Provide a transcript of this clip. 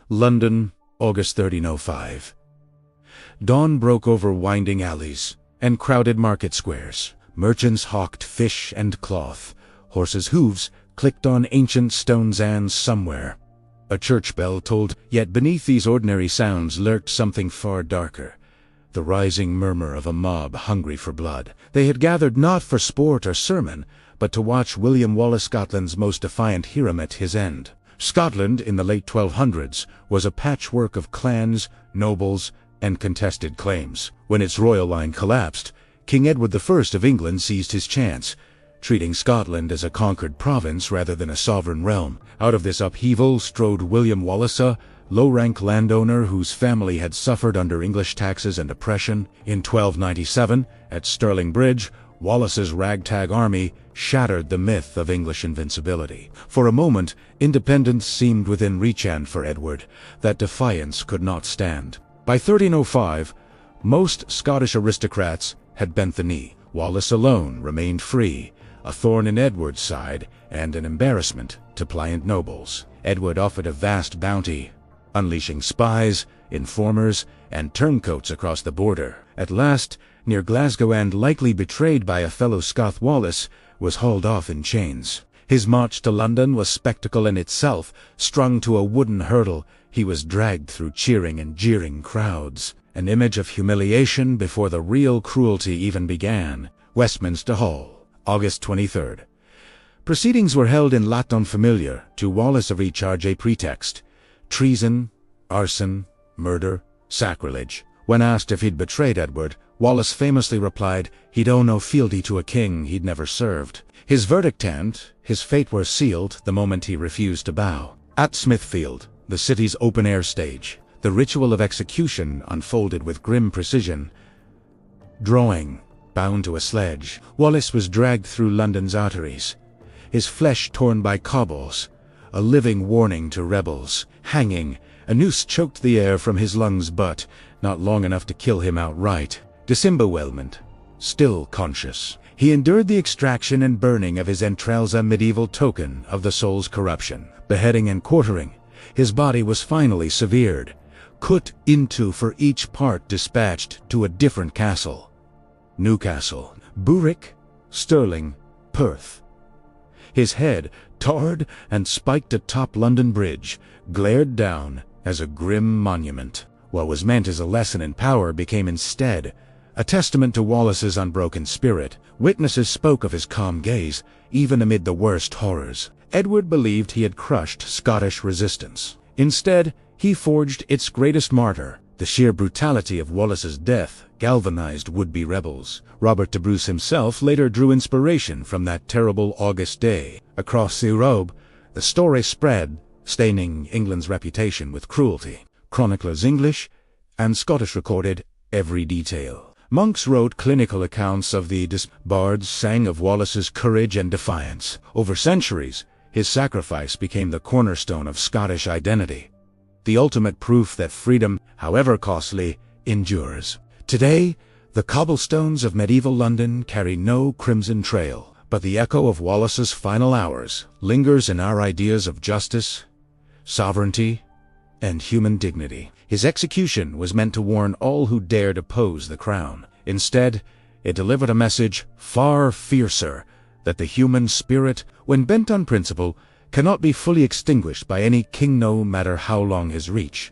London, August 1305. Dawn broke over winding alleys and crowded market squares. Merchants hawked fish and cloth. Horses' hooves clicked on ancient stone zans somewhere. A church bell tolled, yet beneath these ordinary sounds lurked something far darker. The rising murmur of a mob hungry for blood. They had gathered not for sport or sermon, but to watch William Wallace, Scotland's most defiant hero, at his end. Scotland, in the late 1200s, was a patchwork of clans, nobles, and contested claims. When its royal line collapsed, King Edward I of England seized his chance, treating Scotland as a conquered province rather than a sovereign realm. Out of this upheaval strode William Wallace, a low-rank landowner whose family had suffered under English taxes and oppression. In 1297, at Stirling Bridge, Wallace's ragtag army shattered the myth of English invincibility. For a moment, independence seemed within reach, and for Edward, that defiance could not stand. By 1305, most Scottish aristocrats had bent the knee. Wallace alone remained free, a thorn in Edward's side and an embarrassment to pliant nobles. Edward offered a vast bounty, unleashing spies, informers, and turncoats across the border. At last, near Glasgow, and likely betrayed by a fellow Scoth, Wallace was hauled off in chains. His march to London was spectacle in itself. Strung to a wooden hurdle, he was dragged through cheering and jeering crowds, an image of humiliation before the real cruelty even began. Westminster Hall, August 23rd. Proceedings were held in Latin familiar, to Wallace every charge a pretext: treason, arson, murder, sacrilege. When asked if he'd betrayed Edward, Wallace famously replied he'd owe no fealty to a king he'd never served. His verdict and his fate were sealed the moment he refused to bow. At Smithfield, the city's open-air stage, the ritual of execution unfolded with grim precision. Drawing, bound to a sledge, Wallace was dragged through London's arteries, his flesh torn by cobbles, a living warning to rebels. Hanging, a noose choked the air from his lungs, but not long enough to kill him outright. Disembowelment, still conscious, he endured the extraction and burning of his entrails, a medieval token of the soul's corruption. Beheading and quartering, his body was finally severed, cut into for each part, dispatched to a different castle. Newcastle, Berwick, Stirling, Perth. His head, tarred and spiked atop London Bridge, glared down as a grim monument. What was meant as a lesson in power became instead a testament to Wallace's unbroken spirit. Witnesses spoke of his calm gaze, even amid the worst horrors. Edward believed he had crushed Scottish resistance. Instead, he forged its greatest martyr. The sheer brutality of Wallace's death galvanized would-be rebels. Robert de Bruce himself later drew inspiration from that terrible August day. Across Europe, the story spread, staining England's reputation with cruelty. Chroniclers English and Scottish recorded every detail. Monks wrote clinical accounts of the bards sang of Wallace's courage and defiance. Over centuries, his sacrifice became the cornerstone of Scottish identity, the ultimate proof that freedom, however costly, endures. Today, the cobblestones of medieval London carry no crimson trail, but the echo of Wallace's final hours lingers in our ideas of justice, sovereignty, and human dignity. His execution was meant to warn all who dared oppose the crown. Instead, it delivered a message far fiercer: that the human spirit, when bent on principle, cannot be fully extinguished by any king, no matter how long his reach.